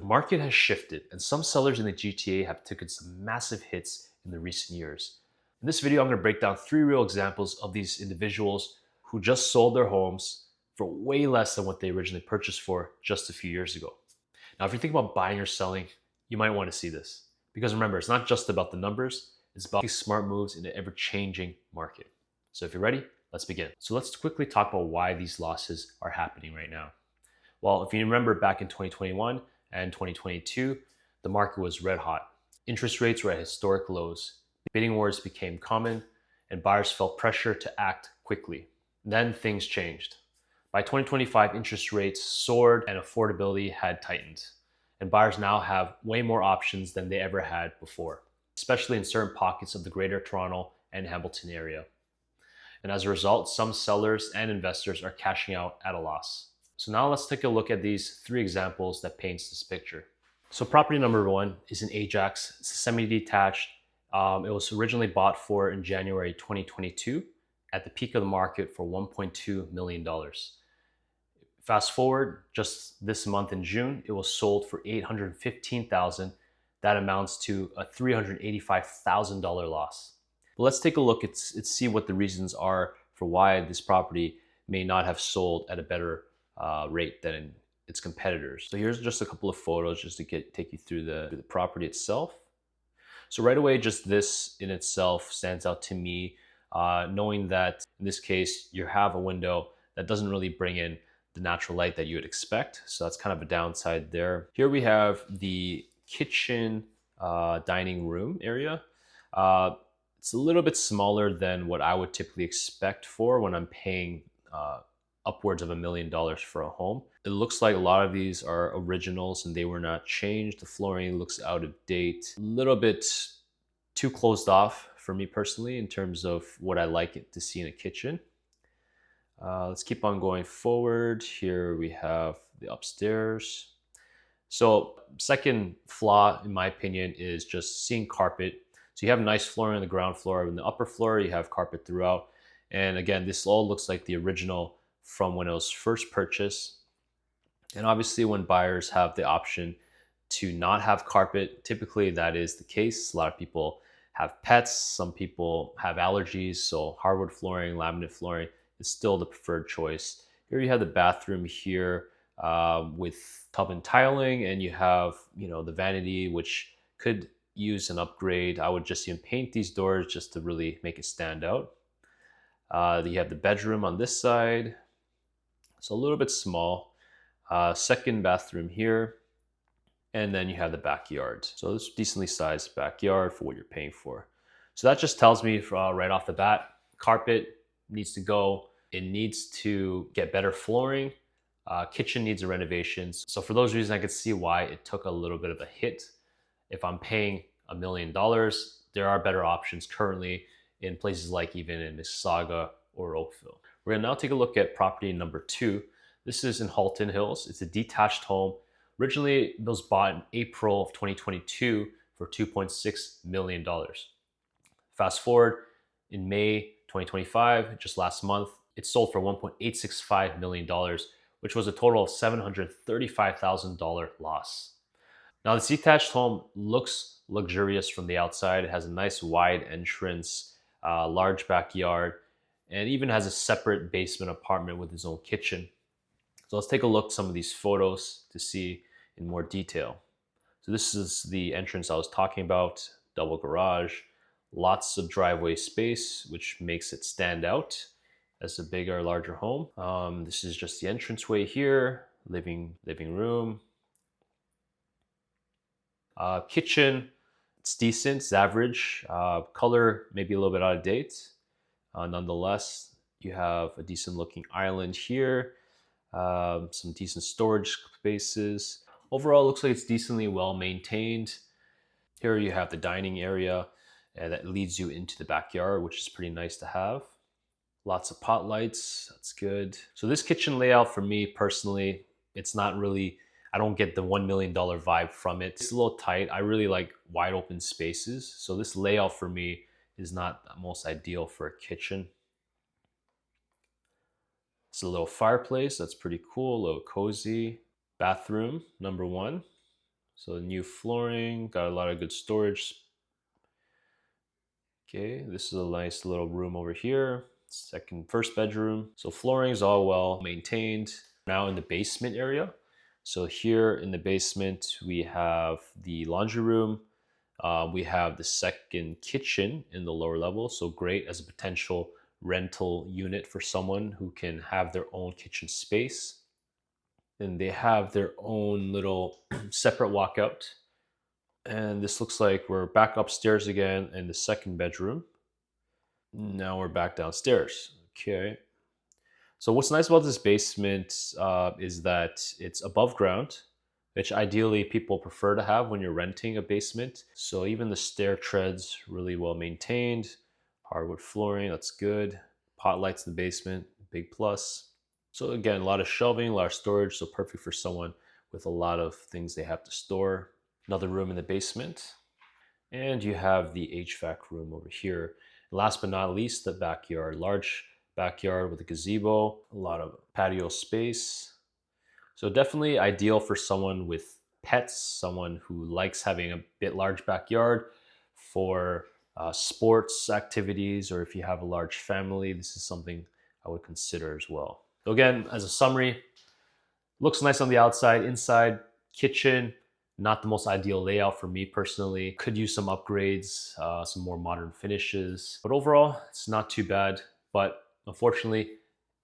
market has shifted and some sellers in the GTA have taken some massive hits in the recent years. In this video, I'm going to break down 3 real examples of these individuals who just sold their homes for way less than what they originally purchased for just a few years ago. Now, if you think about buying or selling, you might want to see this. Because remember, it's not just about the numbers, it's about smart moves in an ever-changing market. So if you're ready, let's begin. So let's quickly talk about why these losses are happening right now. Well, if you remember back in 2021 and 2022, the market was red hot. Interest rates were at historic lows. Bidding wars became common, and buyers felt pressure to act quickly. Then things changed. By 2025, interest rates soared and affordability had tightened. And buyers now have way more options than they ever had before, especially in certain pockets of the Greater Toronto and Hamilton area. And as a result, some sellers and investors are cashing out at a loss. So now let's take a look at these 3 examples that paints this picture. So property number 1 is in Ajax. It's a semi-detached. It was originally bought for in January 2022 at the peak of the market for $1.2 million. Fast forward, just this month in June, it was sold for $815,000. That amounts to a $385,000 loss. But let's take a look and see what the reasons are for why this property may not have sold at a better rate than its competitors. So here's just a couple of photos just to take you through the property itself. So right away, just this in itself stands out to me, knowing that in this case, you have a window that doesn't really bring in the natural light that you would expect. So that's kind of a downside there. Here we have the kitchen dining room area. It's a little bit smaller than what I would typically expect for when I'm paying upwards of $1 million for a home. It looks like a lot of these are originals and they were not changed. The flooring looks out of date, a little bit too closed off for me personally in terms of what I like it to see in a kitchen. Let's keep on going forward. Here we have the upstairs. So second flaw, in my opinion, is just seeing carpet. So you have nice flooring on the ground floor. In the upper floor, you have carpet throughout. And again, this all looks like the original from when it was first purchased. And obviously when buyers have the option to not have carpet, typically that is the case. A lot of people have pets, some people have allergies, so hardwood flooring, laminate flooring is still the preferred choice. Here you have the bathroom here with tub and tiling, and you have, the vanity, which could use an upgrade. I would just even paint these doors just to really make it stand out. You have the bedroom on this side. It's a little bit small. Second bathroom here. And then you have the backyard. So it's decently sized backyard for what you're paying for. So that just tells me right off the bat, carpet needs to go. It needs to get better flooring. Kitchen needs a renovation. So for those reasons, I could see why it took a little bit of a hit. If I'm paying $1 million, there are better options currently in places like even in Mississauga or Oakville. We're gonna now take a look at property number 2. This is in Halton Hills. It's a detached home. Originally, it was bought in April of 2022 for $2.6 million. Fast forward, in May 2025, just last month, it sold for $1.865 million, which was a total of $735,000 loss. Now, this detached home looks luxurious from the outside. It has a nice wide entrance, large backyard, and even has a separate basement apartment with its own kitchen. So let's take a look at some of these photos to see in more detail. So this is the entrance I was talking about, double garage, lots of driveway space, which makes it stand out as a bigger, larger home. This is just the entranceway here, living room. Kitchen, it's decent, it's average. Color maybe a little bit out of date. Nonetheless, you have a decent looking island here, some decent storage spaces. Overall, it looks like it's decently well maintained. Here you have the dining area that leads you into the backyard, which is pretty nice to have. Lots of pot lights, that's good. So this kitchen layout for me personally, it's not really, I don't get the $1 million vibe from it. It's a little tight. I really like wide open spaces. So this layout for me is not the most ideal for a kitchen. It's a little fireplace, that's pretty cool, a little cozy. Bathroom, number 1. So new flooring, got a lot of good storage. Okay, this is a nice little room over here. First bedroom. So flooring is all well maintained. Now in the basement area. So here in the basement, we have the laundry room. We have the second kitchen in the lower level. So great as a potential rental unit for someone who can have their own kitchen space. And they have their own little separate walkout. And this looks like we're back upstairs again in the second bedroom. Now we're back downstairs. Okay. So what's nice about this basement is that it's above ground, which ideally people prefer to have when you're renting a basement. So even the stair treads really well maintained. Hardwood flooring, that's good. Pot lights in the basement, big plus. So again, a lot of shelving, a lot of storage, so perfect for someone with a lot of things they have to store. Another room in the basement. And you have the HVAC room over here. Last but not least, the backyard. Large backyard with a gazebo, a lot of patio space. So definitely ideal for someone with pets, someone who likes having a bit large backyard for sports activities, or if you have a large family, this is something I would consider as well. So again, as a summary, looks nice on the outside. Inside, kitchen, not the most ideal layout for me personally. Could use some upgrades, some more modern finishes. But overall, it's not too bad. But unfortunately,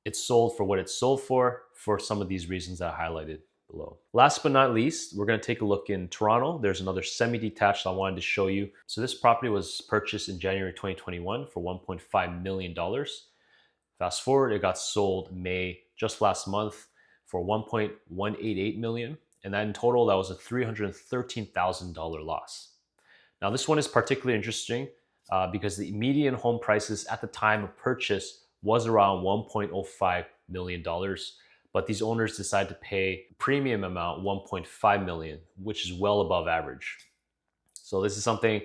it's sold for what it's sold for some of these reasons I highlighted below. Last but not least, we're going to take a look in Toronto. There's another semi-detached I wanted to show you. So this property was purchased in January 2021 for $1.5 million. Fast forward, it got sold May, just last month, for $1.188 million. And that in total, that was a $313,000 loss. Now this one is particularly interesting because the median home prices at the time of purchase was around $1.05 million, but these owners decided to pay premium amount $1.5 million, which is well above average. So this is something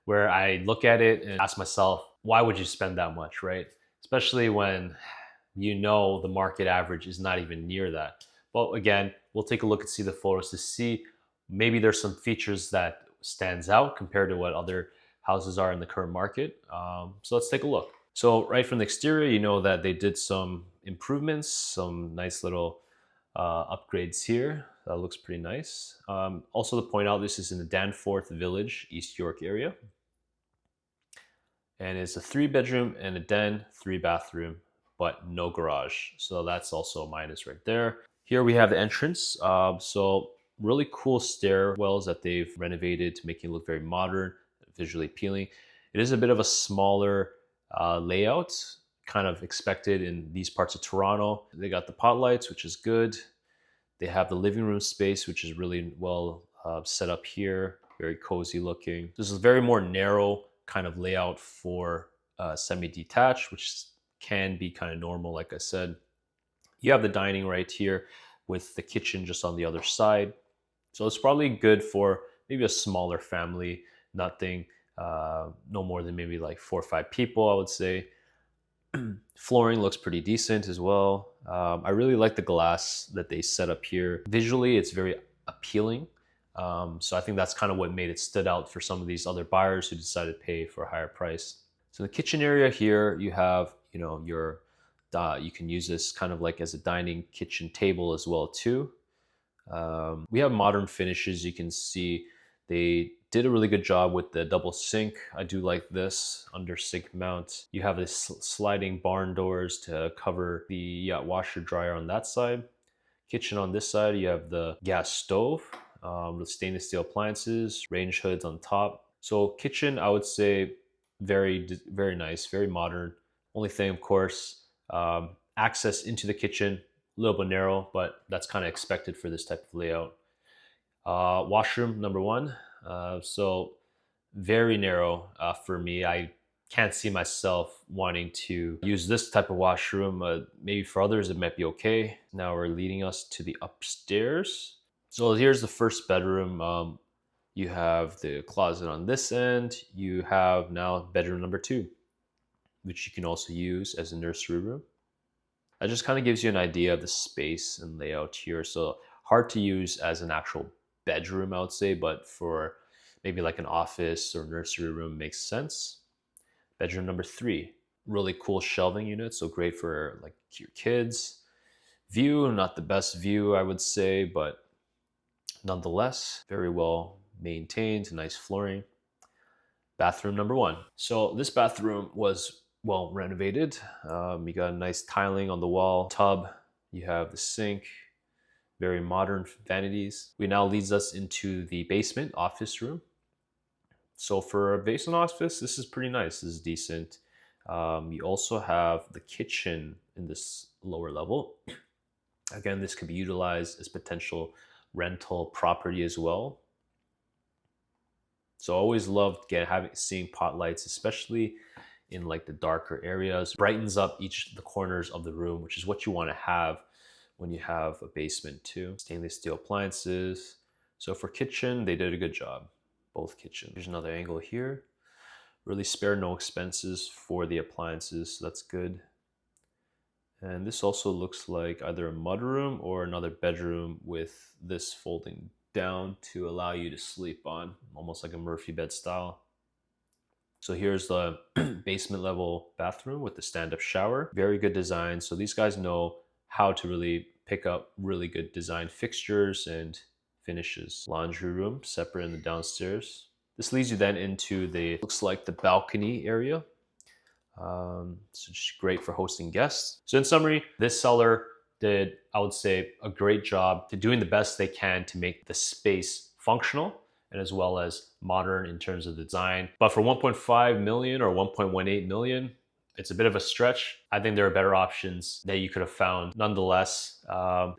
where I look at it and ask myself, why would you spend that much, right? Especially when you know the market average is not even near that. But again, we'll take a look and see the photos to see maybe there's some features that stands out compared to what other houses are in the current market. So let's take a look. So right from the exterior, you know that they did some improvements, some nice little upgrades here. That looks pretty nice. Also to point out, this is in the Danforth Village, East York area. And it's a 3-bedroom and a den, 3-bathroom, but no garage. So that's also a minus right there. Here we have the entrance. So really cool stairwells that they've renovated to make it look very modern, visually appealing. It is a bit of a smaller layout, kind of expected in these parts of Toronto. They got the pot lights, which is good. They have the living room space, which is really well set up here, very cozy looking. This is a very more narrow kind of layout for semi-detached, which can be kind of normal, like I said. You have the dining right here with the kitchen just on the other side. So it's probably good for maybe a smaller family, nothing, no more than maybe like 4 or 5 people, I would say. Flooring looks pretty decent as well. I really like the glass that they set up here. Visually, it's very appealing. So I think that's kind of what made it stood out for some of these other buyers who decided to pay for a higher price. So the kitchen area here, you have, you know, your you can use this kind of like as a dining kitchen table as well too. We have modern finishes. You can see they did a really good job with the double sink. I do like this under sink mount. You have this sliding barn doors to cover the washer dryer on that side. Kitchen on this side, you have the gas stove with stainless steel appliances, range hoods on top. So kitchen, I would say very nice, very modern. Only thing, of course, access into the kitchen, a little bit narrow, but that's kind of expected for this type of layout. Washroom number 1. So very narrow for me. I can't see myself wanting to use this type of washroom. Maybe for others it might be okay. Now we're leading us to the upstairs. So here's the first bedroom. You have the closet on this end. You have now bedroom number 2, which you can also use as a nursery room. That just kind of gives you an idea of the space and layout here. So hard to use as an actual bedroom, I would say, but for maybe like an office or nursery room makes sense. Bedroom number 3, really cool shelving unit, so great for like your kids. View, not the best view, I would say, but nonetheless, very well maintained, nice flooring. Bathroom number 1. So this bathroom was well renovated. You got a nice tiling on the wall, tub, you have the sink, very modern vanities. Which now leads us into the basement office room. So for a basement office, this is pretty nice. This is decent. You also have the kitchen in this lower level. Again, this could be utilized as potential rental property as well. So I always loved seeing pot lights, especially in like the darker areas. Brightens up each of the corners of the room, which is what you want to have when you have a basement too. Stainless steel appliances. So for kitchen, they did a good job. Both kitchens. Here's another angle here. Really spare no expenses for the appliances, so that's good. And this also looks like either a mudroom or another bedroom with this folding down to allow you to sleep on, almost like a Murphy bed style. So here's the basement level bathroom with the stand-up shower. Very good design. So these guys know how to really pick up really good design fixtures and finishes. Laundry room separate in the downstairs. This leads you then into looks like the balcony area. So just great for hosting guests. So in summary, this seller did, I would say, a great job to doing the best they can to make the space functional and as well as modern in terms of design. But for 1.5 million or 1.18 million, it's a bit of a stretch. I think there are better options that you could have found. Nonetheless,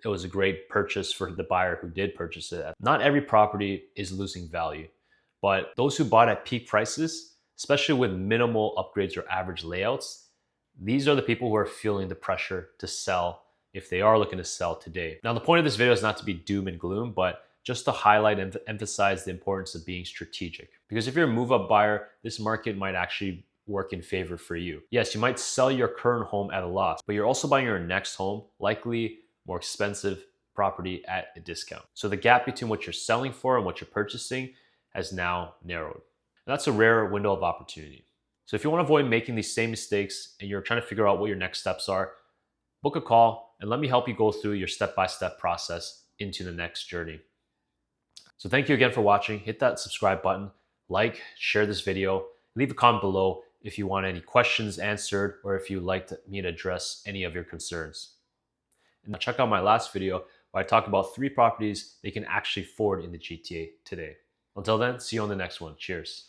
it was a great purchase for the buyer who did purchase it. Not every property is losing value, but those who bought at peak prices, especially with minimal upgrades or average layouts, these are the people who are feeling the pressure to sell if they are looking to sell today. Now, the point of this video is not to be doom and gloom, but just to highlight and emphasize the importance of being strategic. Because if you're a move-up buyer, this market might actually work in favor for you. Yes, you might sell your current home at a loss, but you're also buying your next home, likely more expensive property at a discount. So the gap between what you're selling for and what you're purchasing has now narrowed. And that's a rare window of opportunity. So if you want to avoid making these same mistakes and you're trying to figure out what your next steps are, book a call and let me help you go through your step-by-step process into the next journey. So thank you again for watching. Hit that subscribe button, like, share this video, leave a comment below if you want any questions answered or if you'd like me to address any of your concerns. And check out my last video where I talk about 3 properties they can actually afford in the GTA today. Until then, see you on the next one. Cheers.